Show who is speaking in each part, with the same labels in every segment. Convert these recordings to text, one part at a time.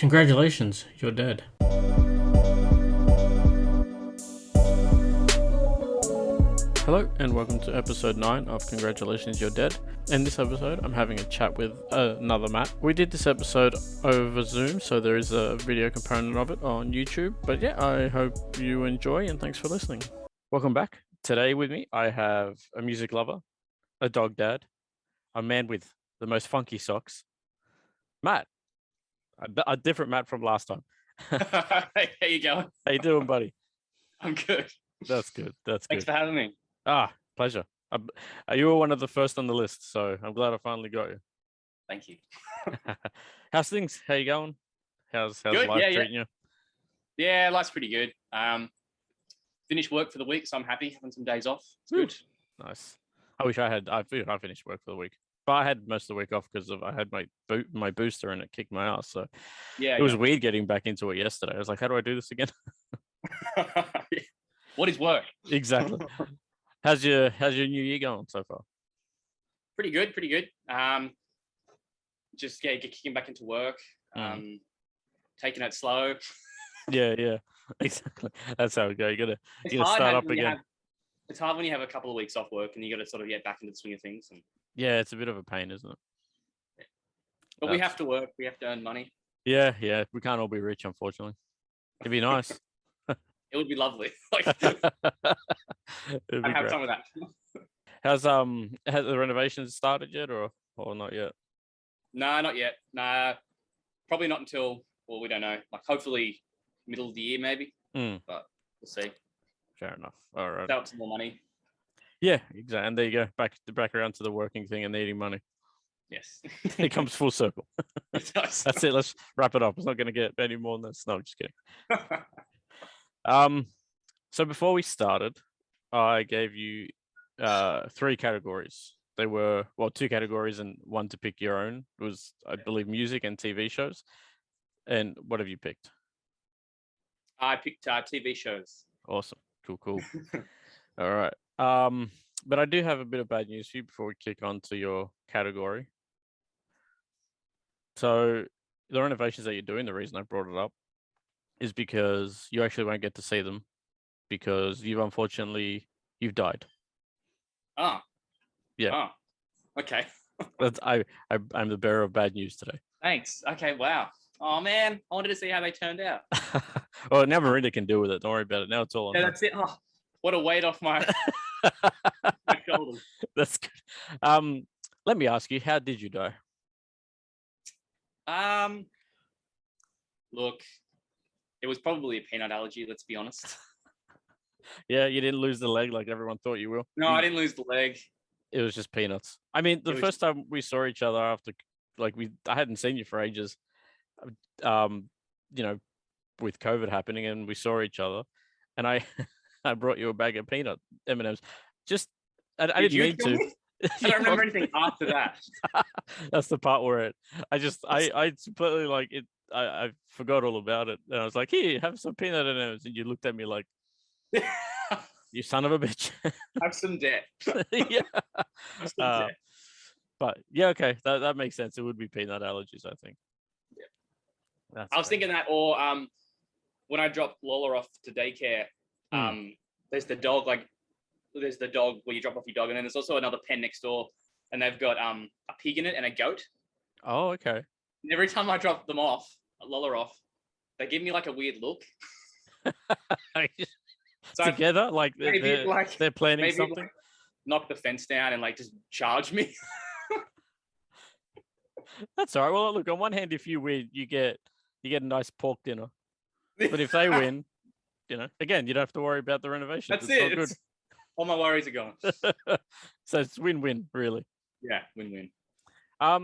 Speaker 1: Congratulations, you're dead. Hello, and welcome to episode 9 of Congratulations, You're Dead. In this episode, I'm having a chat with another Matt. We did this episode over Zoom, so there is a video component of it on YouTube. But yeah, I hope you enjoy, and thanks for listening. Welcome back. Today with me, I have a music lover, a dog dad, a man with the most funky socks, Matt. A different Matt from last time.
Speaker 2: Hey, how you going?
Speaker 1: How you doing, buddy?
Speaker 2: I'm good.
Speaker 1: That's good. That's
Speaker 2: Thanks
Speaker 1: good.
Speaker 2: for having me.
Speaker 1: Pleasure. You were one of the first on the list, so I'm glad I finally got you.
Speaker 2: Thank you.
Speaker 1: How's things? How you going? How's
Speaker 2: Good,
Speaker 1: life
Speaker 2: yeah,
Speaker 1: treating you?
Speaker 2: Yeah, life's pretty good. Finished work for the week, so I'm happy having some days off. It's good.
Speaker 1: Nice. I wish I had. I finished work for the week, but I had most of the week off because I had my booster and it kicked my ass. So
Speaker 2: Yeah,
Speaker 1: it was weird getting back into it yesterday. I was like, how do I do this again?
Speaker 2: What is work?
Speaker 1: Exactly. How's your new year going so far?
Speaker 2: Pretty good, pretty good. Just kicking back into work. Taking it slow.
Speaker 1: Yeah, exactly. That's how it goes. You gotta
Speaker 2: hard
Speaker 1: start up again.
Speaker 2: It's hard when you have a couple of weeks off work and you got to sort of get back into the swing of things. And
Speaker 1: yeah, it's a bit of a pain, isn't it?
Speaker 2: but we have to work. We have to earn money.
Speaker 1: Yeah. We can't all be rich, unfortunately. It'd be nice.
Speaker 2: It would be lovely. Like,
Speaker 1: It'd be
Speaker 2: I have
Speaker 1: great.
Speaker 2: some of that.
Speaker 1: Has the renovations started yet, or not yet?
Speaker 2: No, not yet. Nah, probably not until, well, we don't know. Like, hopefully middle of the year, maybe. But we'll see.
Speaker 1: Fair enough. All right.
Speaker 2: Save up some more money.
Speaker 1: Yeah, exactly. And there you go. Back around to the working thing and needing money.
Speaker 2: Yes.
Speaker 1: It comes full circle.
Speaker 2: It does.
Speaker 1: That's it. Let's wrap it up. It's not going to get any more than this. No, just kidding. So before we started, I gave you 3 categories. They were, well, 2 categories and one to pick your own. It was, I believe, music and TV shows. And what have you picked?
Speaker 2: I picked TV shows.
Speaker 1: Awesome. Cool. All right. But I do have a bit of bad news for you before we kick on to your category. So the renovations that you're doing, the reason I brought it up is because you actually won't get to see them because you've died.
Speaker 2: Oh.
Speaker 1: Yeah.
Speaker 2: Oh. Okay.
Speaker 1: I'm the bearer of bad news today.
Speaker 2: Thanks. Okay. Wow. Oh man, I wanted to see how they turned out.
Speaker 1: Well, now Miranda can deal with it. Don't worry about it. Now it's all on her.
Speaker 2: That's it. Oh, what a weight off my shoulders.
Speaker 1: That's good. Let me ask you, how did you die?
Speaker 2: Look, it was probably a peanut allergy. Let's be honest.
Speaker 1: Yeah, you didn't lose the leg like everyone thought you will.
Speaker 2: No, I didn't lose the leg.
Speaker 1: It was just peanuts. I mean, the first time we saw each other after, like, I hadn't seen you for ages. With COVID happening, and we saw each other, and I brought you a bag of peanut M&Ms. Just I didn't need to.
Speaker 2: I don't remember anything after that.
Speaker 1: That's the part where I completely like it. I forgot all about it, and I was like, "Here, have some peanut M&Ms," and you looked at me like, "You son of a bitch."
Speaker 2: Have some debt.
Speaker 1: Yeah. But yeah, okay, that makes sense. It would be peanut allergies, I think.
Speaker 2: Yeah. I was thinking that, or when I dropped Lola off to daycare, there's the dog where you drop off your dog, and then there's also another pen next door, and they've got a pig in it and a goat.
Speaker 1: Oh, okay.
Speaker 2: And every time I drop them off, Lola off, they give me like a weird look.
Speaker 1: So together, like they're planning something.
Speaker 2: Like, knock the fence down and like just charge me.
Speaker 1: That's all right. Well, look, on one hand, if you win, you get a nice pork dinner. But if they win, again, you don't have to worry about the renovation.
Speaker 2: That's it. Good. All my worries are gone.
Speaker 1: So it's win-win, really.
Speaker 2: Yeah, win-win.
Speaker 1: I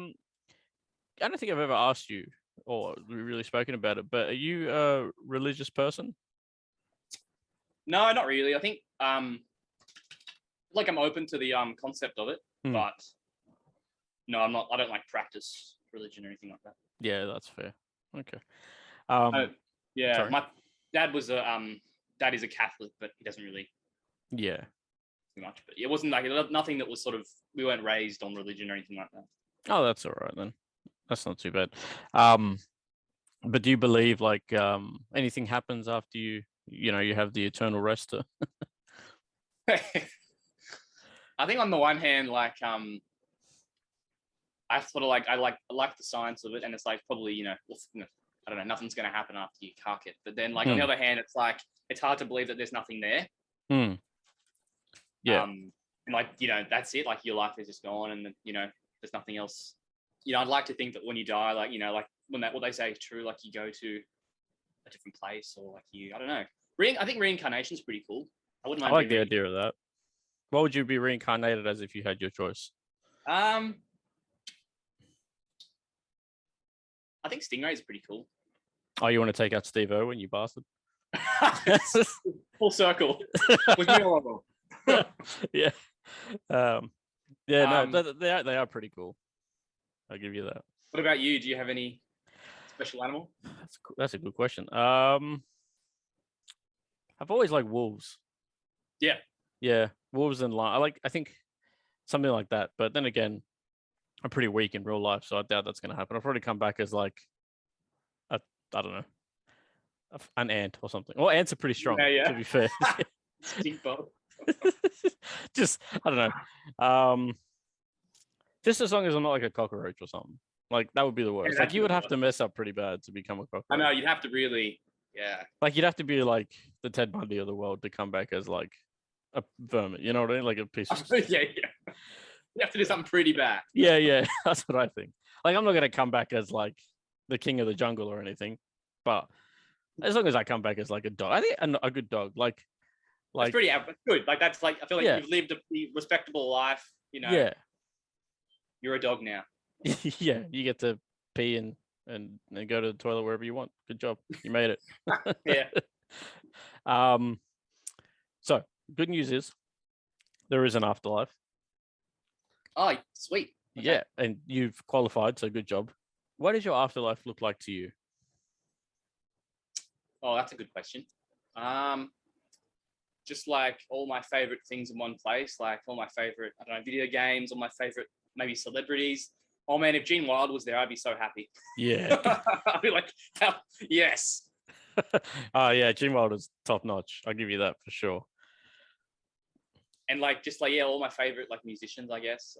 Speaker 1: don't think I've ever asked you, or we've really spoken about it, but are you a religious person?
Speaker 2: No, not really. I think like I'm open to the concept of it, but no, I'm not. I don't like practice religion or anything like that.
Speaker 1: Yeah, that's fair. Okay.
Speaker 2: Yeah,
Speaker 1: sorry.
Speaker 2: my dad is a Catholic, but he doesn't really.
Speaker 1: Yeah.
Speaker 2: Too much, but it wasn't like nothing that was sort of, we weren't raised on religion or anything like that.
Speaker 1: Oh, that's all right then. That's not too bad. But do you believe like anything happens after you have the eternal rest?
Speaker 2: I think on the one hand, like I sort of like I like the science of it, and it's like probably I don't know, nothing's gonna happen after you cuck it. But then like on the other hand, it's like it's hard to believe that there's nothing there.
Speaker 1: Yeah.
Speaker 2: And like that's it. Like your life is just gone, and there's nothing else. I'd like to think that when you die, like like when what they say is true, like you go to a different place, or like I don't know. I think reincarnation is pretty cool. I wouldn't mind.
Speaker 1: I like the idea of that. What would you be reincarnated as if you had your choice?
Speaker 2: I think Stingray is pretty cool.
Speaker 1: Oh, you want to take out Steve Irwin, you bastard?
Speaker 2: Full circle.
Speaker 1: Yeah. Yeah, no, they are pretty cool. I'll give you that.
Speaker 2: What about you? Do you have any special animal?
Speaker 1: That's a good question. I've always liked wolves.
Speaker 2: Yeah.
Speaker 1: Yeah, wolves and lions. I think something like that. But then again, I'm pretty weak in real life, so I doubt that's going to happen. I'll probably come back as like I don't know, an ant or something. Well, ants are pretty strong, to be fair. Just I don't know. Just as long as I'm not like a cockroach or something. Like that would be the worst. Like you would have to mess up pretty bad to become a cockroach.
Speaker 2: I know, you'd have to really, yeah.
Speaker 1: Like you'd have to be like the Ted Bundy of the world to come back as like a vermin. You know what I mean? Like a piece of
Speaker 2: yeah. You have to do something pretty bad.
Speaker 1: Yeah. That's what I think. Like I'm not gonna come back as like the king of the jungle or anything, but as long as I come back as like a dog, I think a good dog. Like
Speaker 2: that's pretty good. Like that's like I feel like you've lived a pretty respectable life.
Speaker 1: Yeah.
Speaker 2: You're a dog now.
Speaker 1: Yeah, you get to pee and go to the toilet wherever you want. Good job, you made it.
Speaker 2: Yeah.
Speaker 1: So good news is there is an afterlife.
Speaker 2: Oh, sweet.
Speaker 1: Okay. Yeah, and you've qualified, so good job. What does your afterlife look like to you?
Speaker 2: Oh, that's a good question. Just like all my favorite things in one place, like all my favorite, I don't know, video games, all my favorite maybe celebrities. Oh man, if Gene Wilder was there, I'd be so happy.
Speaker 1: Yeah.
Speaker 2: I'd be like, yes.
Speaker 1: Oh yeah, Gene Wilder's top notch. I'll give you that for sure.
Speaker 2: And like just like all my favorite like musicians, I guess.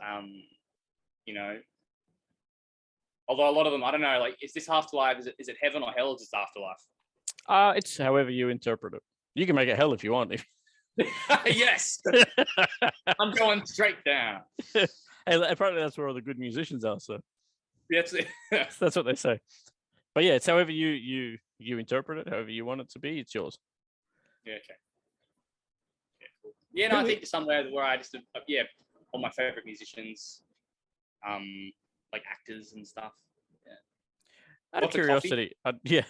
Speaker 2: Although a lot of them, I don't know, like is this afterlife? Is it heaven or hell? Is this afterlife?
Speaker 1: It's however you interpret it. You can make it hell if you want.
Speaker 2: Yes. I'm going straight down.
Speaker 1: Hey, apparently that's where all the good musicians are. So
Speaker 2: that's
Speaker 1: what they say. But yeah, it's however you interpret it, however you want it to be. It's yours.
Speaker 2: Yeah. Okay. Yeah. Cool. Yeah. No, I think somewhere where I just all my favorite musicians, like actors and stuff. Yeah.
Speaker 1: Out of curiosity, yeah,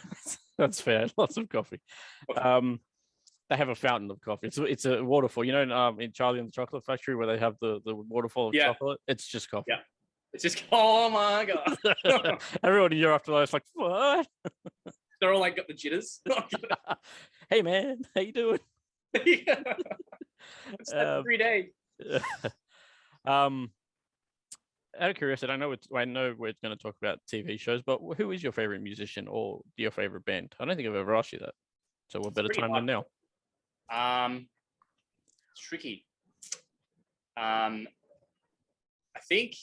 Speaker 1: that's fair. Lots of coffee. They have a fountain of coffee. It's a waterfall. You know, in Charlie and the Chocolate Factory where they have the waterfall of chocolate. It's just coffee.
Speaker 2: Yeah, it's just oh my god.
Speaker 1: Everyone in your afterlife is like, what?
Speaker 2: They're all like got the jitters.
Speaker 1: Hey man, how you doing?
Speaker 2: It's 3 days.
Speaker 1: Out of curiosity, I know we're going to talk about TV shows, but who is your favorite musician or your favorite band? I don't think I've ever asked you that. So what better time than now?
Speaker 2: It's tricky. I think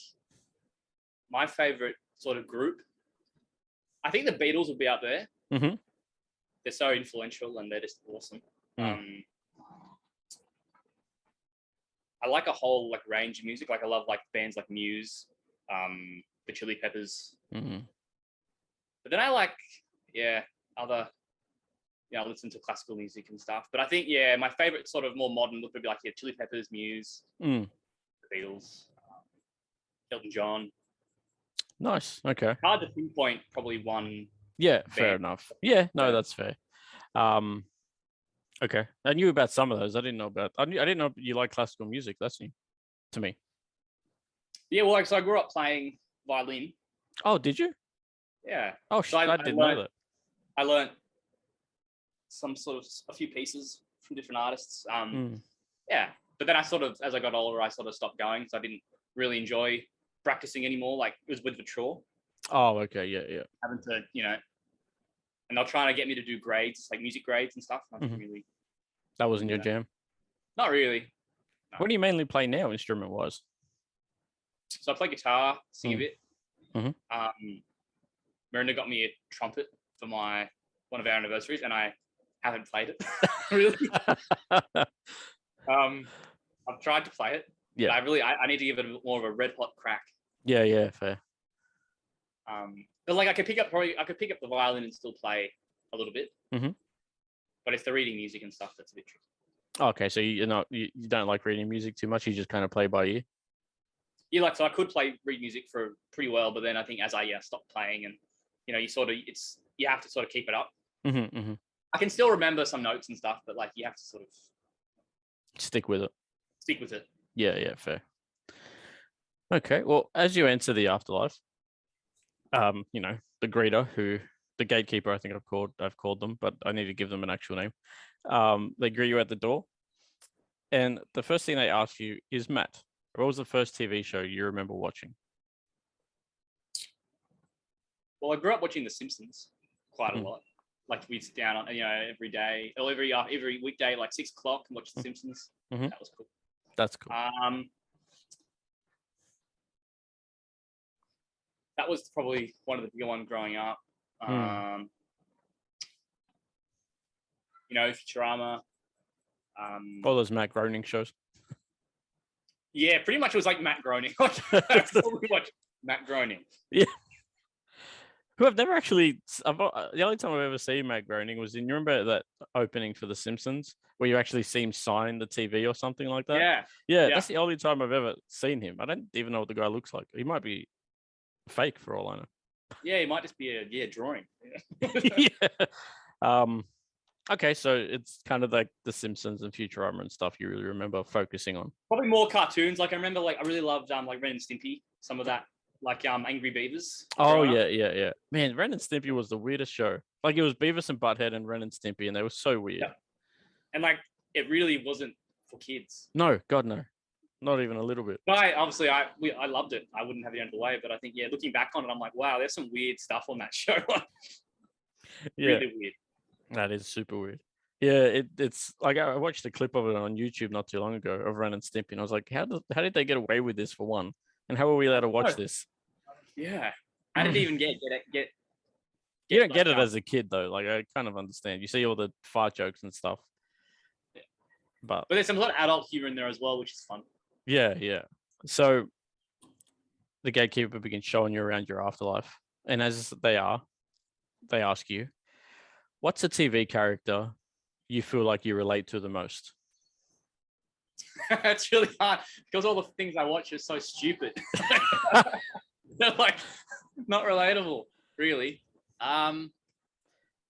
Speaker 2: my favorite sort of group, I think the Beatles would be up there.
Speaker 1: Mm-hmm.
Speaker 2: They're so influential and they're just awesome. I like a whole like range of music. Like I love like bands like Muse, the Chili Peppers.
Speaker 1: Mm-hmm.
Speaker 2: But then I like other. I listen to classical music and stuff. But I think my favorite sort of more modern would be like Chili Peppers, Muse, the Beatles, Elton John.
Speaker 1: Nice. Okay.
Speaker 2: Hard to pinpoint probably one.
Speaker 1: Yeah, fair enough. Yeah, no, that's fair. Okay. I knew about some of those. I didn't know you like classical music. That's new to me.
Speaker 2: Yeah, well, so I grew up playing violin.
Speaker 1: Oh, did you?
Speaker 2: Yeah.
Speaker 1: Oh, so I didn't know that.
Speaker 2: I learned some sort of a few pieces from different artists. Yeah. But then I sort of, as I got older, I sort of stopped going. So I didn't really enjoy practicing anymore. Like it was with the chore.
Speaker 1: Oh, okay. Yeah.
Speaker 2: Having to, they're trying to get me to do grades, like music grades and stuff. I didn't really.
Speaker 1: That wasn't your jam?
Speaker 2: Not really. No.
Speaker 1: What do you mainly play now, instrument-wise?
Speaker 2: So I play guitar, sing a bit.
Speaker 1: Mm-hmm.
Speaker 2: Miranda got me a trumpet for one of our anniversaries, and I haven't played it. Really. I've tried to play it.
Speaker 1: Yeah.
Speaker 2: I need to give it a bit more of a red hot crack.
Speaker 1: Yeah, fair.
Speaker 2: But like I could pick up the violin and still play a little bit.
Speaker 1: Mm-hmm.
Speaker 2: But it's the reading music and stuff that's a bit tricky.
Speaker 1: Okay, so you don't like reading music too much. You just kind of play by ear.
Speaker 2: Yeah, so I could read music for pretty well, but then I think as I stopped playing, and you have to sort of keep it up.
Speaker 1: Mm-hmm, mm-hmm.
Speaker 2: I can still remember some notes and stuff, but like you have to sort of
Speaker 1: stick with it.
Speaker 2: Yeah,
Speaker 1: fair. Okay, well, as you enter the afterlife, the greeter, the gatekeeper, I think I've called them, but I need to give them an actual name. They greet you at the door, and the first thing they ask you is, Matt, what was the first TV show you remember watching?
Speaker 2: Well, I grew up watching The Simpsons quite a lot. Like we'd sit down on, every day or every weekday, like 6 o'clock, and watch The Simpsons.
Speaker 1: Mm-hmm.
Speaker 2: That was cool.
Speaker 1: That's cool.
Speaker 2: That was probably one of the bigger ones growing up. Futurama.
Speaker 1: All those Matt Groening shows.
Speaker 2: Yeah, pretty much it was like Matt Groening. That's all we watched. Matt Groening.
Speaker 1: Yeah. Who I've never actually. The only time I've ever seen Matt Groening was you remember that opening for The Simpsons where you actually see him sign the TV or something like that? Yeah. That's the only time I've ever seen him. I don't even know what the guy looks like. He might be fake for all I know.
Speaker 2: Yeah, he might just be a drawing.
Speaker 1: Yeah. Okay, so it's kind of like The Simpsons and Futurama and stuff you really remember focusing on.
Speaker 2: Probably more cartoons. Like I remember, I really loved like Ren and Stimpy. Some of that, like Angry Beavers.
Speaker 1: Oh yeah. Man, Ren and Stimpy was the weirdest show. Like it was Beavis and Butthead and Ren and Stimpy, and they were so weird.
Speaker 2: Yeah. And like it really wasn't for kids.
Speaker 1: No, God no, not even a little bit.
Speaker 2: But I loved it. I wouldn't have it any other way. But I think looking back on it, I'm like, wow, there's some weird stuff on that show. Really weird.
Speaker 1: That is super weird. Yeah, it's like I watched a clip of it on YouTube not too long ago of Ren and Stimpy, and I was like, how did they get away with this for one? And how are we allowed to watch this?
Speaker 2: Yeah, I didn't even get.
Speaker 1: You don't get it as a kid though. Like I kind of understand. You see all the fart jokes and stuff.
Speaker 2: Yeah.
Speaker 1: But
Speaker 2: there's some lot of adult humor in there as well, which is fun.
Speaker 1: Yeah. So the gatekeeper begins showing you around your afterlife, and as they ask you, what's a TV character you feel like you relate to the most?
Speaker 2: It's really hard because all the things I watch are so stupid. They're like not relatable, really. I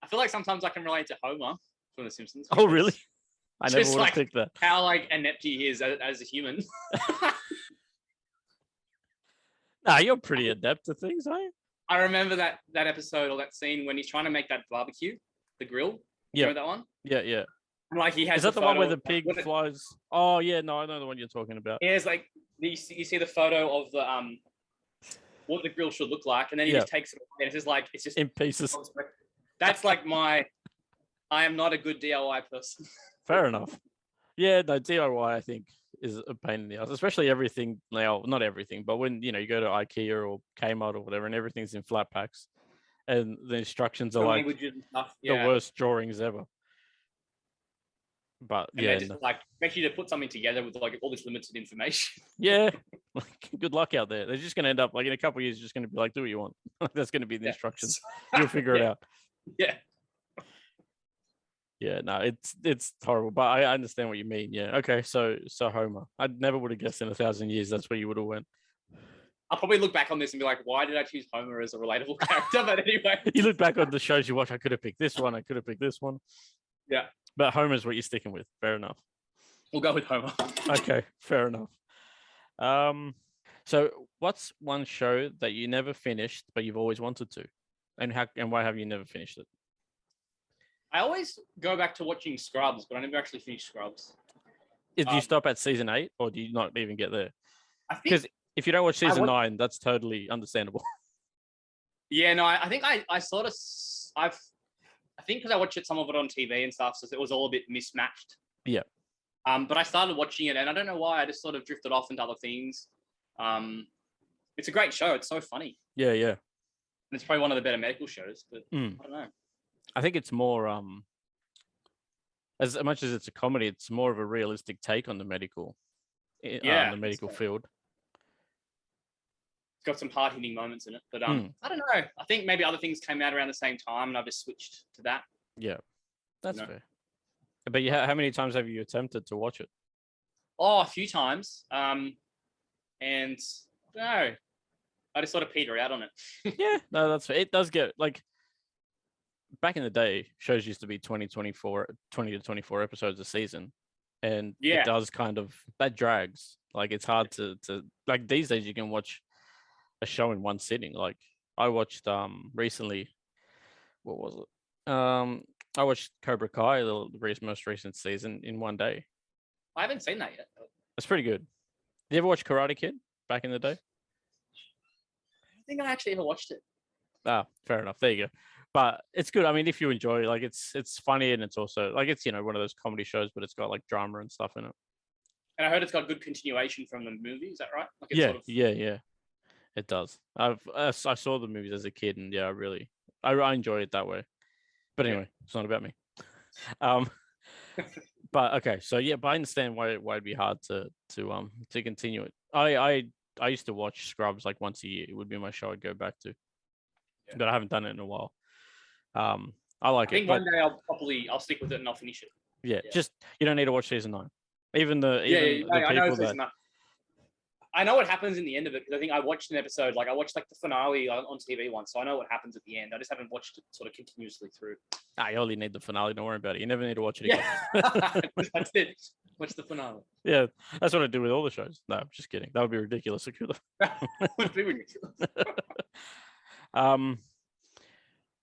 Speaker 2: feel like sometimes I can relate to Homer from The Simpsons.
Speaker 1: Oh, really? I never would have picked that.
Speaker 2: How inept he is as a human.
Speaker 1: Nah, you're pretty adept at things, aren't you?
Speaker 2: I remember that episode or that scene when he's trying to make that barbecue, the grill.
Speaker 1: Yeah.
Speaker 2: Remember that one?
Speaker 1: Yeah.
Speaker 2: And like he has.
Speaker 1: Is that the one where the pig flies? Oh yeah, no, I know the one you're talking about.
Speaker 2: Yeah, it's like you see the photo of the what the grill should look like, and then he just takes it and it's just
Speaker 1: in pieces.
Speaker 2: That's like I am not a good DIY person.
Speaker 1: Fair enough. Yeah, no, DIY I think is a pain in the ass, especially everything now. Not everything, but when you go to IKEA or Kmart or whatever, and everything's in flat packs, and the instructions are like the worst drawings ever. But
Speaker 2: and they just expect you to put something together with like all this limited information.
Speaker 1: Yeah, good luck out there. They're just going to end up like in a couple of years, just going to be like, do what you want. That's going to be the instructions. You'll figure it out.
Speaker 2: Yeah.
Speaker 1: Yeah, no, it's horrible, but I understand what you mean. Yeah, okay, so Homer, I never would have guessed in 1,000 years that's where you would have went.
Speaker 2: I'll probably look back on this and be like, why did I choose Homer as a relatable character? But anyway,
Speaker 1: you look back on the shows you watch. I could have picked this one. I could have picked this one.
Speaker 2: Yeah.
Speaker 1: But Homer's what you're sticking with. Fair enough.
Speaker 2: We'll go with Homer.
Speaker 1: Okay, fair enough. So what's one show that you never finished but you've always wanted to, and why have you never finished it?
Speaker 2: I always go back to watching Scrubs, but I never actually finished Scrubs.
Speaker 1: Did you stop at season 8, or do you not even get there?
Speaker 2: Because
Speaker 1: if you don't watch season 9, that's totally understandable.
Speaker 2: Yeah, no, I think I sort of think because I watched some of it on TV and stuff, so it was all a bit mismatched.
Speaker 1: Yeah.
Speaker 2: But I started watching it, and I don't know why, I just sort of drifted off into other things. It's a great show. It's so funny.
Speaker 1: Yeah, yeah.
Speaker 2: And it's probably one of the better medical shows, but I don't know.
Speaker 1: I think it's more as much as it's a comedy, it's more of a realistic take on the medical field.
Speaker 2: It's got some hard-hitting moments in it, but I don't know. I think maybe other things came out around the same time, and I've just switched to that.
Speaker 1: Yeah, that's fair. But how many times have you attempted to watch it?
Speaker 2: Oh, a few times. And I don't know. I just sort of peter out on it.
Speaker 1: Yeah, no, that's fair. It does get like back in the day, shows used to be 20 to 24 episodes a season. And it does kind of, that drags. Like it's hard to like these days you can watch a show in one sitting. Like I watched recently, what was it? I watched Cobra Kai, the most recent season, in one day.
Speaker 2: I haven't seen that yet.
Speaker 1: It's pretty good. Did you ever watch Karate Kid back in the day?
Speaker 2: I don't think I actually ever watched it.
Speaker 1: Ah, fair enough. There you go. But it's good. I mean, if you enjoy, like, it's funny, and it's also like it's one of those comedy shows, but it's got like drama and stuff in it.
Speaker 2: And I heard it's got good continuation from the movie. Is that right? Like it's
Speaker 1: yeah. It does. I saw the movies as a kid, and I enjoy it that way. But anyway, it's not about me. But okay, so but I understand why it'd be hard to continue it. I used to watch Scrubs like once a year. It would be my show I'd go back to, but I haven't done it in a while. I like it.
Speaker 2: I think one day I'll stick with it and I'll finish it.
Speaker 1: Yeah, just you don't need to watch season 9. Even the
Speaker 2: I know season 9. I know what happens in the end of it because I think I watched an episode, like I watched like the finale on TV once, so I know what happens at the end. I just haven't watched it sort of continuously through.
Speaker 1: You only need the finale. Don't worry about it. You never need to watch it again.
Speaker 2: I did. Watch the finale.
Speaker 1: Yeah, that's what I do with all the shows. No, I'm just kidding. That would be ridiculous.
Speaker 2: That would be ridiculous.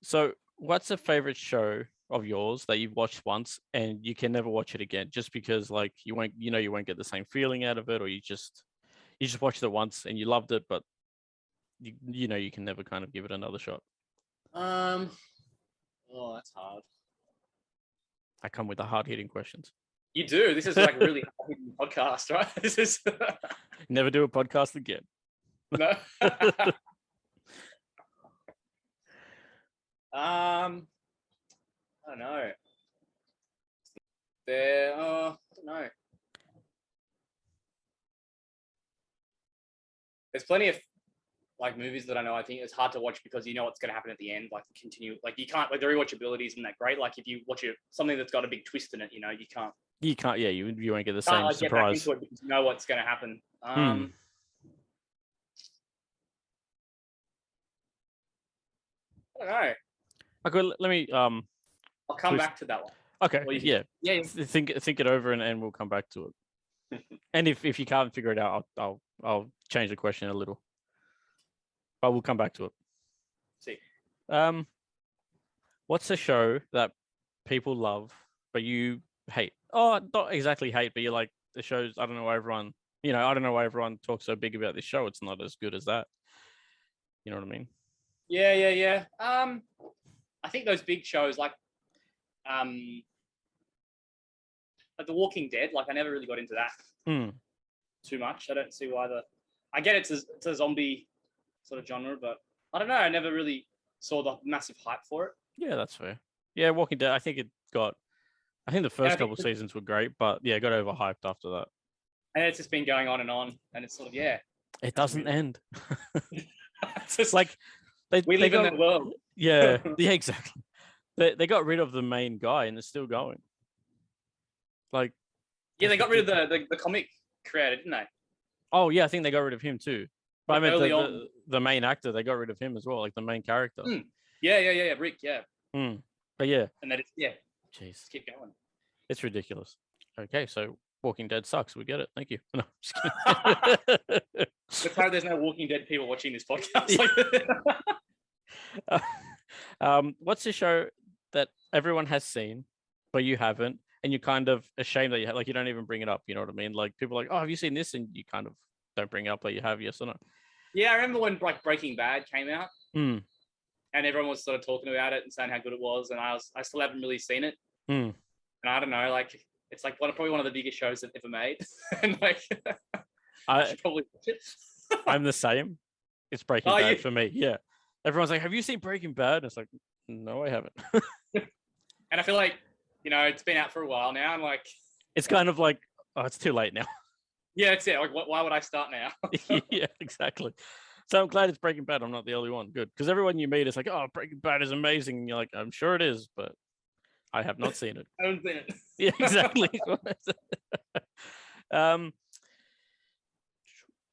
Speaker 1: So what's a favorite show of yours that you've watched once and you can never watch it again just because like you won't get the same feeling out of it, or you just watched it once and you loved it, but you can never kind of give it another shot?
Speaker 2: That's hard.
Speaker 1: I come with the hard-hitting questions.
Speaker 2: You do. This is like really hard-hitting podcast, right? This is
Speaker 1: never do a podcast again.
Speaker 2: No. I don't know. I don't know. There's plenty of like movies that I know. I think it's hard to watch because you know what's going to happen at the end. Like continue, like you can't, like the rewatchability isn't that great. Like if you watch something that's got a big twist in it, you can't. You can't.
Speaker 1: Yeah, you won't get the same surprise. Get back into it
Speaker 2: because you know what's going to happen. I don't know.
Speaker 1: Okay, let me.
Speaker 2: I'll come back to that one.
Speaker 1: Okay. Yeah. Think it over, and we'll come back to it. And if you can't figure it out, I'll change the question a little. But we'll come back to it.
Speaker 2: See.
Speaker 1: What's a show that people love but you hate? Oh, not exactly hate, but you're like the shows. I don't know why everyone. I don't know why everyone talks so big about this show. It's not as good as that. You know what I mean?
Speaker 2: Yeah. I think those big shows like The Walking Dead. Like I never really got into that too much. I don't see why I get it's a zombie sort of genre, but I don't know. I never really saw the massive hype for it.
Speaker 1: Yeah, that's fair. Yeah, Walking Dead. I think the first couple seasons were great, but it got overhyped after that.
Speaker 2: And it's just been going on, and it's sort of
Speaker 1: It doesn't end.
Speaker 2: It's just
Speaker 1: like
Speaker 2: we live in that world.
Speaker 1: Yeah, exactly. They got rid of the main guy, and it's still going. Like,
Speaker 2: they got rid of the comic creator, didn't they?
Speaker 1: Oh yeah, I think they got rid of him too. But I mean, the main actor, they got rid of him as well, like the main character.
Speaker 2: Yeah, Rick. Yeah.
Speaker 1: But yeah.
Speaker 2: And then
Speaker 1: jeez,
Speaker 2: just keep going.
Speaker 1: It's ridiculous. Okay, so Walking Dead sucks. We get it. Thank you. No, just
Speaker 2: kidding. Let's hope there's no Walking Dead people watching this podcast.
Speaker 1: What's a show that everyone has seen, but you haven't, and you're kind of ashamed that you have, like you don't even bring it up? You know what I mean? Like people are like, oh, have you seen this? And you kind of don't bring it up, but you have, yes or no?
Speaker 2: Yeah, I remember when like Breaking Bad came out,
Speaker 1: and
Speaker 2: and everyone was sort of talking about it and saying how good it was, and I still haven't really seen it.
Speaker 1: Hmm.
Speaker 2: And I don't know, like it's like probably one of the biggest shows that ever made, and like I should probably watch it.
Speaker 1: I'm the same. It's Breaking
Speaker 2: Oh,
Speaker 1: Bad
Speaker 2: you-
Speaker 1: for me. Yeah, everyone's like, "Have you seen Breaking Bad?" And it's like, no, I haven't.
Speaker 2: And I feel like, it's been out for a while now, and like
Speaker 1: It's kind of like, oh, it's too late now.
Speaker 2: yeah, it's it. Like, why would I start now?
Speaker 1: Yeah, exactly. So I'm glad it's Breaking Bad. I'm not the only one. Good, because everyone you meet is like, "Oh, Breaking Bad is amazing," and you're like, "I'm sure it is, but I have not seen it."
Speaker 2: I haven't seen it.
Speaker 1: Yeah, exactly. um.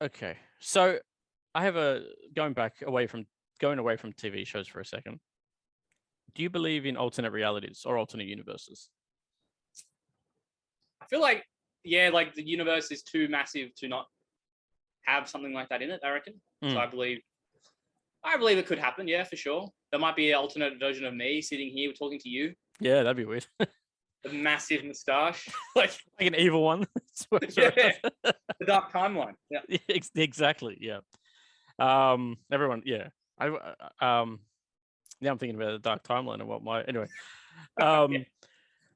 Speaker 1: Okay, so I have going away from TV shows for a second. Do you believe in alternate realities or alternate universes?
Speaker 2: I feel like, yeah, like the universe is too massive to not have something like that in it, I reckon. So I believe it could happen, yeah, for sure. There might be an alternate version of me sitting here talking to you.
Speaker 1: Yeah, that'd be weird.
Speaker 2: The massive moustache. like
Speaker 1: an evil one.
Speaker 2: yeah, the dark timeline. Yeah.
Speaker 1: Exactly. Yeah. Everyone, yeah. Yeah, I'm thinking about the dark timeline and what my anyway.
Speaker 2: Yeah.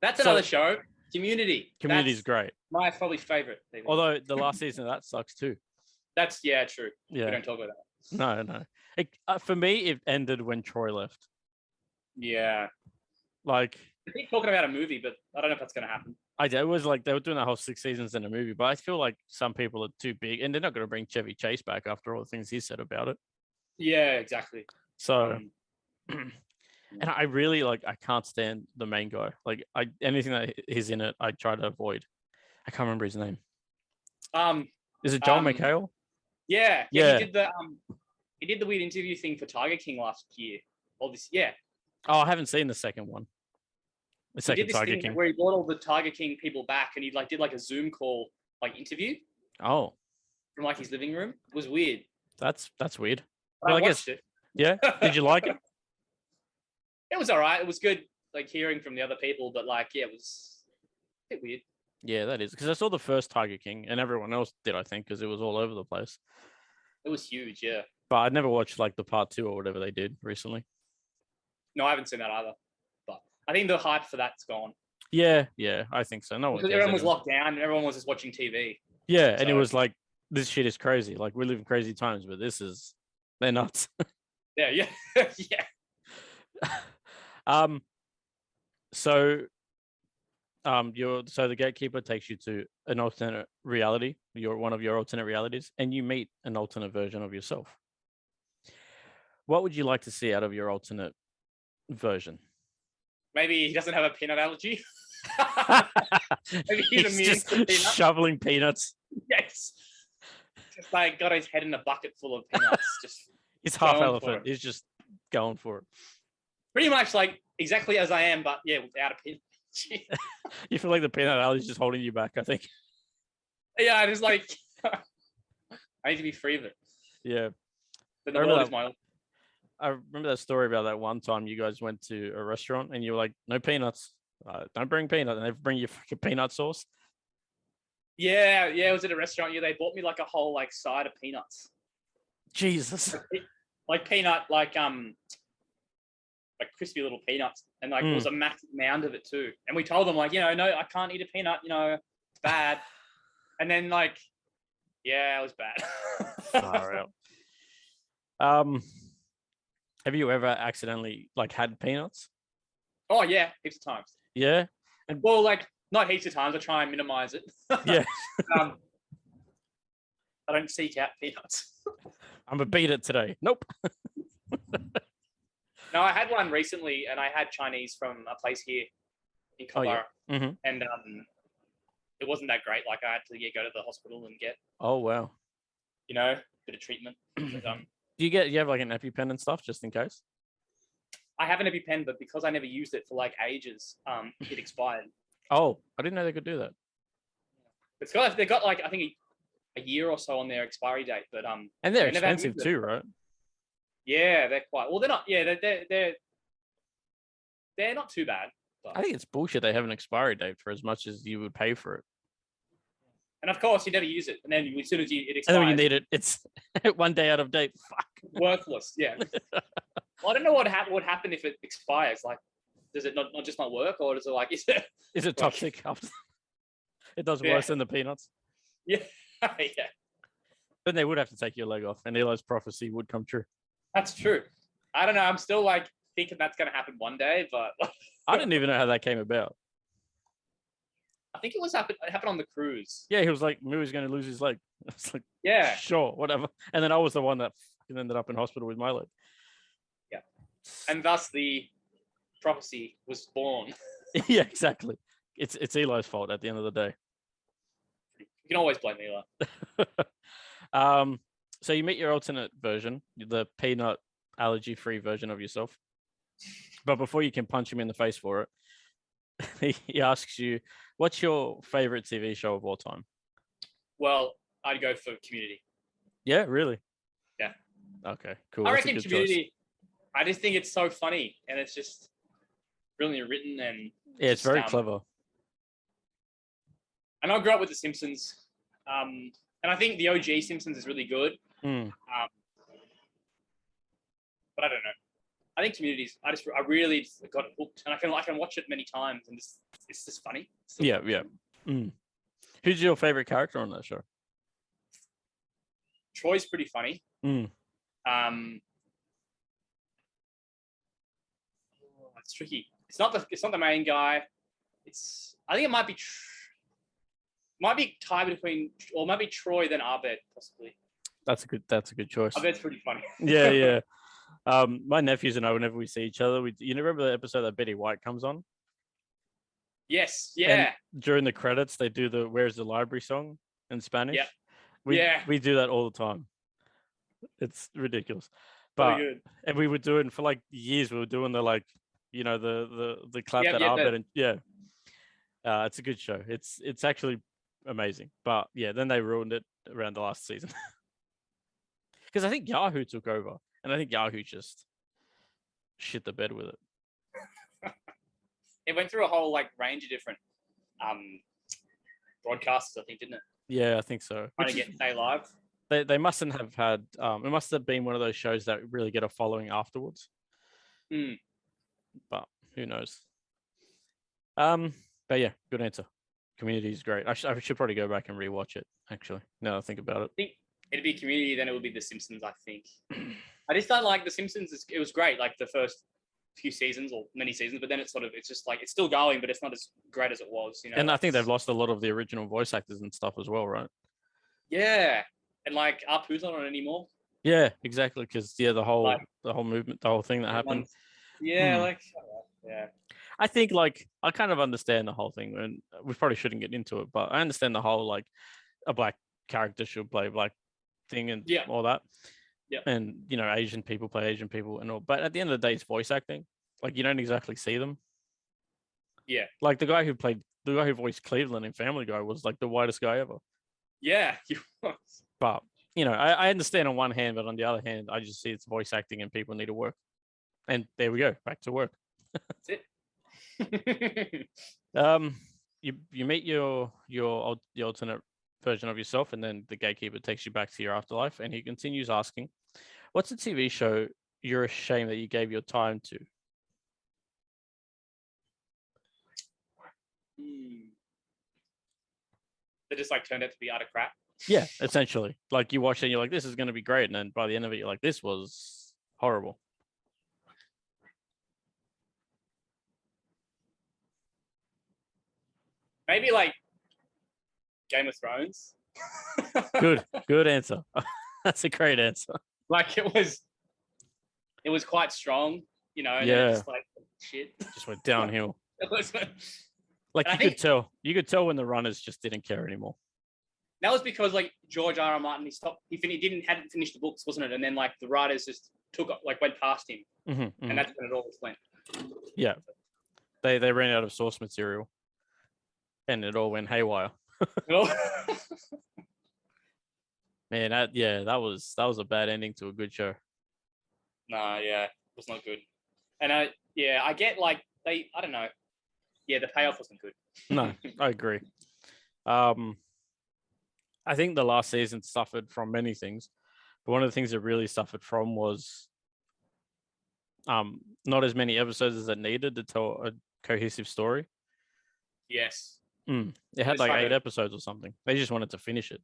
Speaker 2: That's another show. Community.
Speaker 1: Community's great.
Speaker 2: My probably favorite.
Speaker 1: Although the last season of that sucks too.
Speaker 2: That's true.
Speaker 1: Yeah.
Speaker 2: We don't talk about that.
Speaker 1: No. For me, it ended when Troy left.
Speaker 2: Yeah.
Speaker 1: Like,
Speaker 2: I keep talking about a movie, but I don't know if that's going to happen.
Speaker 1: It was like they were doing that whole 6 seasons in a movie, but I feel like some people are too big, and they're not going to bring Chevy Chase back after all the things he said about it.
Speaker 2: Yeah, exactly.
Speaker 1: So, and I really I can't stand the main guy. Like, anything that he's in it, I try to avoid. I can't remember his name. Is it Joel McHale?
Speaker 2: Yeah. He did the weird interview thing for Tiger King last year. Yeah.
Speaker 1: Oh, I haven't seen the second one. The second Tiger King,
Speaker 2: where he brought all the Tiger King people back, and he did a Zoom call interview.
Speaker 1: Oh.
Speaker 2: From his living room. It was weird.
Speaker 1: That's weird.
Speaker 2: Well, I watched it.
Speaker 1: Yeah. Did you like it?
Speaker 2: It was all right. It was good, hearing from the other people, but it was a bit weird.
Speaker 1: Yeah, that is, because I saw the first Tiger King, and everyone else did, I think, because it was all over the place.
Speaker 2: It was huge, yeah.
Speaker 1: But I'd never watched the part 2 or whatever they did recently.
Speaker 2: No, I haven't seen that either. But I think the hype for that's gone.
Speaker 1: Yeah, I think so. No one
Speaker 2: because everyone was locked down and everyone was just watching TV.
Speaker 1: Yeah, and it was like, this shit is crazy. Like, we live in crazy times, but they're nuts.
Speaker 2: Yeah.
Speaker 1: So the gatekeeper takes you to an alternate reality. You're one of your alternate realities, and you meet an alternate version of yourself. What would you like to see out of your alternate version?
Speaker 2: Maybe he doesn't have a peanut allergy. Maybe he's immune to peanuts.
Speaker 1: Shoveling peanuts.
Speaker 2: Yes. Just got his head in a bucket full of peanuts. Just
Speaker 1: he's half elephant. He's just going for it.
Speaker 2: Pretty much exactly as I am, but yeah, without a peanut allergy.
Speaker 1: You feel like the peanut allergy is just holding you back, I think.
Speaker 2: Yeah, I just I need to be free of it.
Speaker 1: Yeah.
Speaker 2: But the world is my own.
Speaker 1: I remember that story about that one time you guys went to a restaurant and you were like, no peanuts. Don't bring peanuts. And they bring you fucking peanut sauce.
Speaker 2: Yeah. It was at a restaurant. Yeah, they bought me a whole side of peanuts.
Speaker 1: Jesus.
Speaker 2: Peanut, crispy little peanuts. And it was a massive mound of it too. And we told them no, I can't eat a peanut, it's bad. And then yeah, it was bad.
Speaker 1: Far out. Have you ever accidentally had peanuts?
Speaker 2: Oh yeah, heaps of times.
Speaker 1: Yeah.
Speaker 2: And not heaps of times. I try and minimize it.
Speaker 1: Yeah.
Speaker 2: I don't seek out peanuts.
Speaker 1: I'm gonna beat it today. Nope.
Speaker 2: No, I had one recently, and I had Chinese from a place here in Killara, and it wasn't that great. I had to go to the hospital and get.
Speaker 1: Oh wow.
Speaker 2: Bit of treatment. But,
Speaker 1: Do you have an EpiPen and stuff just in case?
Speaker 2: I have an EpiPen, but because I never used it for ages, it expired.
Speaker 1: Oh, I didn't know they could do that.
Speaker 2: They got I think a year or so on their expiry date, but
Speaker 1: and they're expensive too, right?
Speaker 2: Yeah, they're quite well. They're not. Yeah, they're not too bad. But...
Speaker 1: I think it's bullshit. They have an expiry date for as much as you would pay for it.
Speaker 2: And of course, you never use it. And then as soon as it expires,
Speaker 1: and then when you need it, it's 1 day out of date. Fuck.
Speaker 2: Worthless. Yeah. Well, I don't know what would happen if it expires. Like, does it not just not work, or does it like
Speaker 1: is it toxic? It does worse than the peanuts.
Speaker 2: Yeah. Yeah.
Speaker 1: Then they would have to take your leg off, and Eli's prophecy would come true.
Speaker 2: That's true. I don't know. I'm still like thinking that's going to happen one day, but
Speaker 1: I didn't even know how that came about.
Speaker 2: I think it happened on the cruise.
Speaker 1: Yeah, he was like, Mooey's going to lose his leg. I was like,
Speaker 2: yeah,
Speaker 1: sure, whatever. And then I was the one that ended up in hospital with my leg.
Speaker 2: Yeah, and thus the prophecy was born.
Speaker 1: Yeah, exactly. It's Eli's fault at the end of the day.
Speaker 2: You can always blame Eli.
Speaker 1: So you meet your alternate version, the peanut allergy-free version of yourself. But before you can punch him in the face for it, he asks you, what's your favorite TV show of all time?
Speaker 2: Well, I'd go for Community.
Speaker 1: Yeah, really?
Speaker 2: Yeah.
Speaker 1: Okay, cool.
Speaker 2: I reckon Community, choice. I just think it's so funny, and it's just brilliantly written, and
Speaker 1: yeah, it's very clever.
Speaker 2: And I grew up with The Simpsons, and I think the OG Simpsons is really good.
Speaker 1: Mm.
Speaker 2: But I don't know. I think Communities. I really got hooked, and I can watch it many times, and it's just funny.
Speaker 1: Yeah. Mm. Who's your favorite character on that show?
Speaker 2: Troy's pretty funny.
Speaker 1: Mm.
Speaker 2: It's tricky. It's not the main guy. I think it might be tied between, or maybe Troy then Abed possibly.
Speaker 1: That's a good choice.
Speaker 2: Abed's pretty funny.
Speaker 1: Yeah. My nephews and I, whenever we see each other, you remember the episode that Betty White comes on?
Speaker 2: Yes, yeah.
Speaker 1: And during the credits, they do the "Where's the Library" song in Spanish.
Speaker 2: Yeah.
Speaker 1: We do that all the time. It's ridiculous. But and we would do it for like years. We were doing the like, the clap that Abed and it's a good show. It's actually amazing. But yeah, then they ruined it around the last season. Because I think Yahoo took over, and I think Yahoo just shit the bed with it.
Speaker 2: It went through a whole like range of different broadcasters, I think, didn't it?
Speaker 1: Yeah, I think so.
Speaker 2: Trying to get stay live.
Speaker 1: They mustn't have had. It must have been one of those shows that really get a following afterwards.
Speaker 2: Mm.
Speaker 1: But who knows? But yeah, good answer. Community is great. I should probably go back and rewatch it. Actually, now that I think about it.
Speaker 2: I think it'd be Community, then it would be The Simpsons. I think. I just don't like The Simpsons. It was great, like the first few seasons or many seasons, but then it's just like it's still going, but it's not as great as it was.
Speaker 1: And I think they've lost a lot of the original voice actors and stuff as well, right?
Speaker 2: Yeah, and like Apu's not on it anymore.
Speaker 1: Yeah, exactly. Because the whole movement, the whole thing that happened.
Speaker 2: Yeah,
Speaker 1: I think I kind of understand the whole thing, and we probably shouldn't get into it, but I understand the whole like a black character should play black thing and all that.
Speaker 2: Yeah.
Speaker 1: And Asian people play Asian people and all, but at the end of the day, it's voice acting. Like you don't exactly see them.
Speaker 2: Yeah.
Speaker 1: Like the guy who voiced Cleveland in Family Guy was like the whitest guy ever.
Speaker 2: Yeah, he was.
Speaker 1: But I understand on one hand, but on the other hand, I just see it's voice acting and people need to work. And there we go, back to work.
Speaker 2: That's
Speaker 1: it. You meet your alternate version of yourself, and then the gatekeeper takes you back to your afterlife, and he continues asking, what's a TV show you're ashamed that you gave your time to?
Speaker 2: They just like turned out to be utter crap.
Speaker 1: Yeah, essentially. Like you watch it and you're like, this is going to be great, and then by the end of it, you're like, this was horrible.
Speaker 2: Maybe like Game of Thrones.
Speaker 1: Good answer. That's a great answer.
Speaker 2: Like it was quite strong, and
Speaker 1: yeah.
Speaker 2: just like shit.
Speaker 1: It just went downhill. Like you could tell when the runners just didn't care anymore.
Speaker 2: That was because like George R.R. Martin, hadn't finished the books, wasn't it? And then like the writers just went past him, and that's when it all went.
Speaker 1: Yeah, they ran out of source material, and it all went haywire. Man, that was a bad ending to a good show.
Speaker 2: Nah, yeah, it was not good. And I get like I don't know. Yeah, the payoff wasn't good.
Speaker 1: No, I agree. I think the last season suffered from many things, but one of the things it really suffered from was not as many episodes as it needed to tell a cohesive story.
Speaker 2: Yes.
Speaker 1: It had like 8 episodes or something. They just wanted to finish it.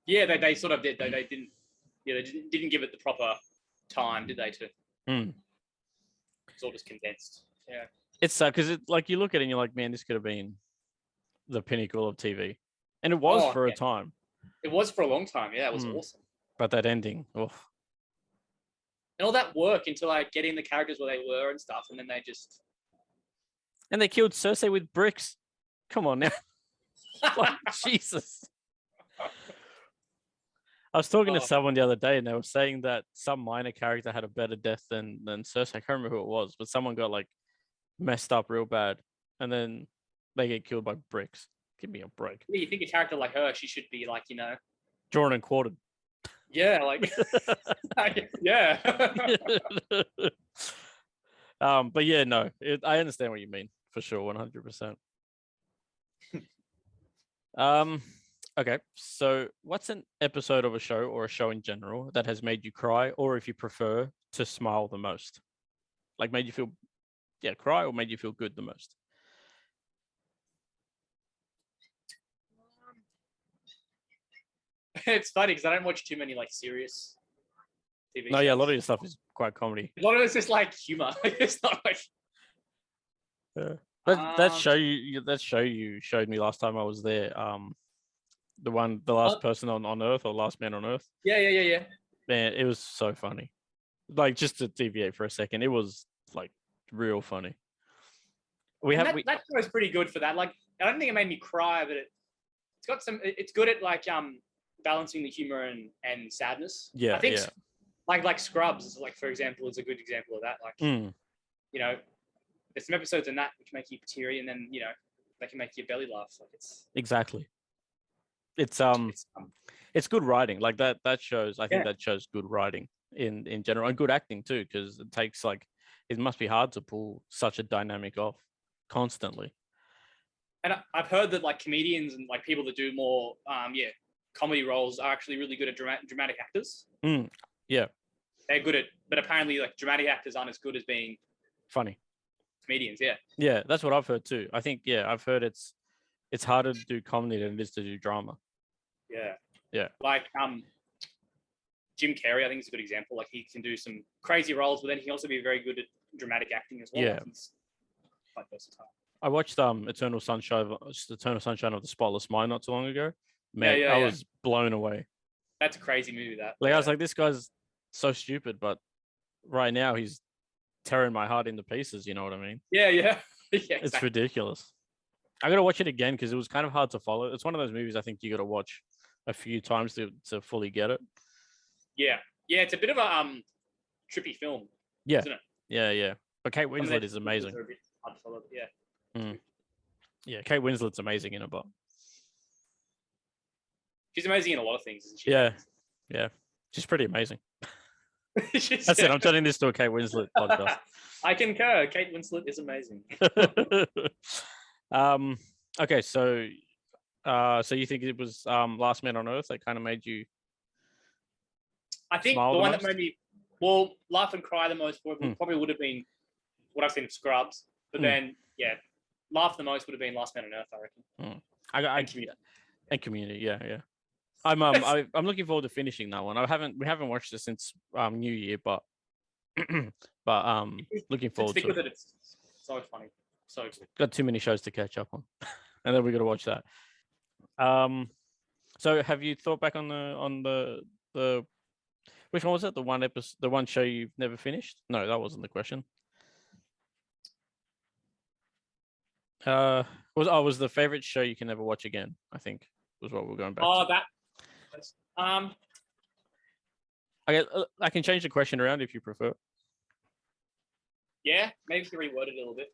Speaker 2: Yeah, they sort of did. They didn't. Yeah, they didn't give it the proper time, did they? It's all just condensed. Yeah.
Speaker 1: It's sad because it like you look at it and you're like, man, this could have been the pinnacle of TV, and it was for a time.
Speaker 2: It was for a long time. Yeah, it was awesome.
Speaker 1: But that ending, and
Speaker 2: all that work into like getting the characters where they were and stuff, and then they just
Speaker 1: they killed Cersei with bricks. Come on now, like, Jesus. I was talking to someone the other day, and they were saying that some minor character had a better death than Cersei. I can't remember who it was, but someone got like messed up real bad, and then they get killed by bricks. Give me a break.
Speaker 2: Yeah, you think a character like her, she should be like,
Speaker 1: drawn and quartered.
Speaker 2: Yeah, like yeah.
Speaker 1: But yeah, no, I understand what you mean for sure, 100%. Okay, so what's an episode of a show or a show in general that has made you cry, or if you prefer, to smile the most? Like made you feel, cry, or made you feel good the most?
Speaker 2: It's funny because I don't watch too many like serious TV shows.
Speaker 1: No, yeah, a lot of your stuff is quite comedy.
Speaker 2: A lot of it's just like humor. It's not like.
Speaker 1: That show you showed me last time I was there. The last person on Earth, or Last Man on Earth.
Speaker 2: Yeah.
Speaker 1: Man, it was so funny. Like, just to deviate for a second, it was like real funny.
Speaker 2: That show is pretty good for that. Like, I don't think it made me cry, but it's got some. It's good at like balancing the humor and sadness.
Speaker 1: Yeah,
Speaker 2: I think like Scrubs is like, for example, is a good example of that. Like, there's some episodes in that which make you teary, and then they can make your belly laugh. Like
Speaker 1: exactly. It's good writing. Like that shows. I think that shows good writing in general, and good acting too, because it takes it must be hard to pull such a dynamic off constantly.
Speaker 2: And I've heard that like comedians and like people that do more comedy roles are actually really good at dramatic actors.
Speaker 1: Yeah,
Speaker 2: they're good at, but apparently like dramatic actors aren't as good as being
Speaker 1: funny
Speaker 2: comedians.
Speaker 1: Yeah, that's what I've heard too. I think I've heard it's harder to do comedy than it is to do drama. Yeah.
Speaker 2: Like Jim Carrey, I think is a good example. Like he can do some crazy roles, but then he can also be very good at dramatic acting as well.
Speaker 1: Yeah.
Speaker 2: He's quite versatile.
Speaker 1: I watched Eternal Sunshine of the Spotless Mind not too long ago. Man, I was blown away.
Speaker 2: That's a crazy movie.
Speaker 1: I was like, this guy's so stupid, but right now he's tearing my heart into pieces. You know what I mean?
Speaker 2: Yeah.
Speaker 1: It's ridiculous. I got to watch it again because it was kind of hard to follow. It's one of those movies I think you got to watch a few times to fully get it.
Speaker 2: Yeah. It's a bit of a trippy film.
Speaker 1: Yeah.
Speaker 2: Isn't it?
Speaker 1: Yeah. But Kate Winslet is amazing. Yeah, Kate Winslet's amazing in it, but
Speaker 2: she's amazing in a lot of things, isn't she?
Speaker 1: Yeah. She's pretty amazing. That's it. I'm turning this to a Kate Winslet podcast.
Speaker 2: I concur. Kate Winslet is amazing.
Speaker 1: Okay, so you think it was Last Man on Earth that kind of made you?
Speaker 2: I think the one that made me laugh and cry the most probably would have been what I've seen of Scrubs, but then laugh the most would have been Last Man on Earth, I reckon.
Speaker 1: And Community, yeah. I'm looking forward to finishing that one. We haven't watched it since New Year, but looking forward to it.
Speaker 2: Stick with it. It's so funny. So good.
Speaker 1: Got too many shows to catch up on, and then we got to watch that. So have you thought back on the which one was it? The one show you've never finished? No, that wasn't the question. Was the favorite show you can never watch again? I think was what we're going back to. I can change the question around if you prefer.
Speaker 2: Yeah, maybe if you reword it a little bit.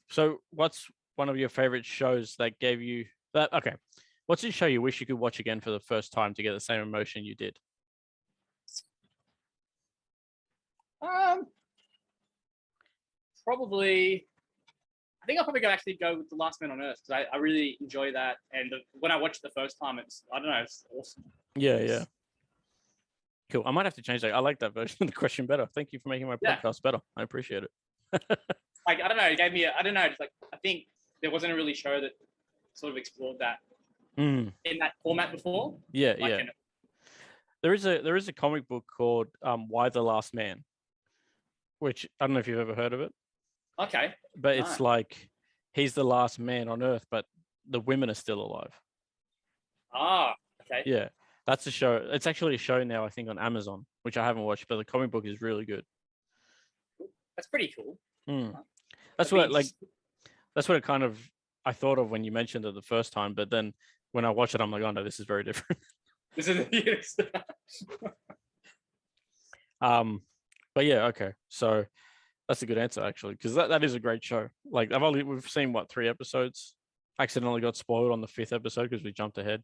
Speaker 1: So what's one of your favorite shows that gave you that? Okay, what's a show you wish you could watch again for the first time to get the same emotion you did?
Speaker 2: Probably I think I'll probably actually go with The Last Man on Earth because I really enjoy that. And when I watched it the first time, I don't know, it's awesome.
Speaker 1: Yeah. Cool. I might have to change that. I like that version of the question better. Thank you for making my podcast better. I appreciate it.
Speaker 2: I don't know. It gave me, I don't know. It's like, I think there wasn't a really show that sort of explored that in that format before.
Speaker 1: Yeah. There is a comic book called Why the Last Man, which I don't know if you've ever heard of it.
Speaker 2: Okay.
Speaker 1: But it's like he's the last man on Earth, but the women are still alive.
Speaker 2: Okay.
Speaker 1: Yeah, that's a show. It's actually a show now, I think, on Amazon, which I haven't watched, but the comic book is really good.
Speaker 2: That's pretty cool.
Speaker 1: That's what it kind of I thought of when you mentioned it the first time, but then when I watch it, I'm like, oh no, this is very different.
Speaker 2: This is
Speaker 1: but yeah, okay. So that's a good answer actually, because that is a great show. Like we've seen 3 episodes. Accidentally got spoiled on the 5th episode because we jumped ahead.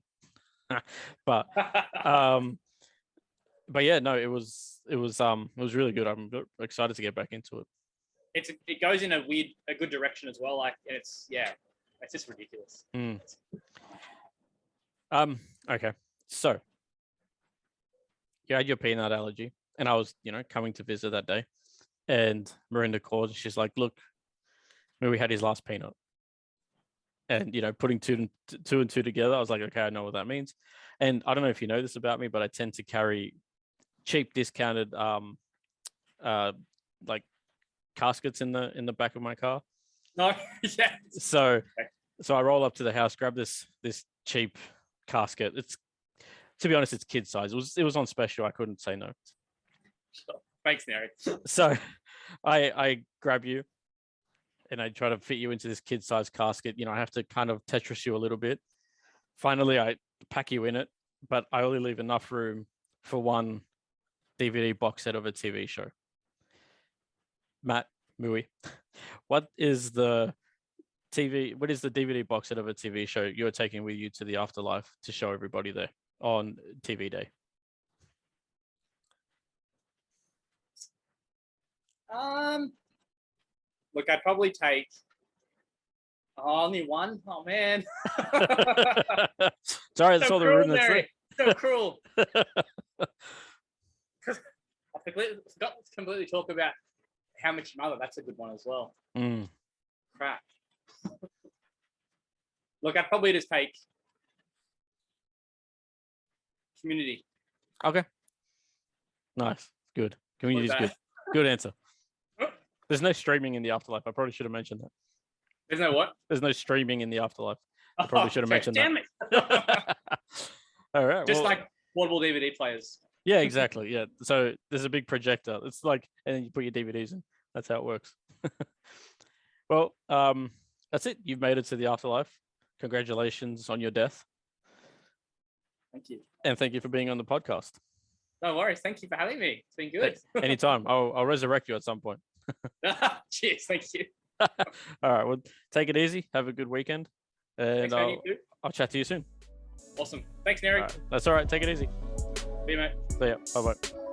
Speaker 1: but yeah, no, it was really good. I'm excited to get back into it.
Speaker 2: It goes in a good direction as well. Like it's just ridiculous.
Speaker 1: Okay. So you had your peanut allergy, and I was, coming to visit that day, and Miranda called, and she's like, "Look, we had his last peanut," and putting two and two together, I was like, "Okay, I know what that means." And I don't know if you know this about me, but I tend to carry cheap, discounted, like caskets in the back of my car.
Speaker 2: No, yeah.
Speaker 1: So I roll up to the house, grab this cheap casket. To be honest, it's kid size. It was on special. I couldn't say no.
Speaker 2: Sure. Thanks, Neri.
Speaker 1: So I grab you and I try to fit you into this kid size casket. I have to kind of Tetris you a little bit. Finally, I pack you in it, but I only leave enough room for one DVD box set of a TV show. Matt, Mooey, what is the DVD box set of a TV show you're taking with you to the afterlife to show everybody there on TV day?
Speaker 2: Look, I'd probably take only one. Oh man.
Speaker 1: Sorry, that's all the room that's there.
Speaker 2: So cruel. I forgot to completely talk about How Much Mother. That's a good one as well. Crap. Look, I'd probably just take Community.
Speaker 1: Okay. Nice. Good. Community is good. Good answer. There's no streaming in the afterlife. I probably should have mentioned that.
Speaker 2: There's no what?
Speaker 1: There's no streaming in the afterlife. I probably should have mentioned
Speaker 2: damn
Speaker 1: that.
Speaker 2: It.
Speaker 1: All right.
Speaker 2: Just like portable DVD players.
Speaker 1: Yeah, exactly. Yeah. So there's a big projector. It's like, and then you put your DVDs in. That's how it works. Well, that's it. You've made it to the afterlife. Congratulations on your death.
Speaker 2: Thank you.
Speaker 1: And thank you for being on the podcast.
Speaker 2: No worries. Thank you for having me. It's been good.
Speaker 1: Anytime. I'll resurrect you at some point.
Speaker 2: Cheers. Thank you.
Speaker 1: All right. Well, take it easy. Have a good weekend. And I'll chat to you soon.
Speaker 2: Awesome. Thanks, Neri.
Speaker 1: All right. That's all right. Take it easy.
Speaker 2: See you, mate.
Speaker 1: See ya. Bye-bye.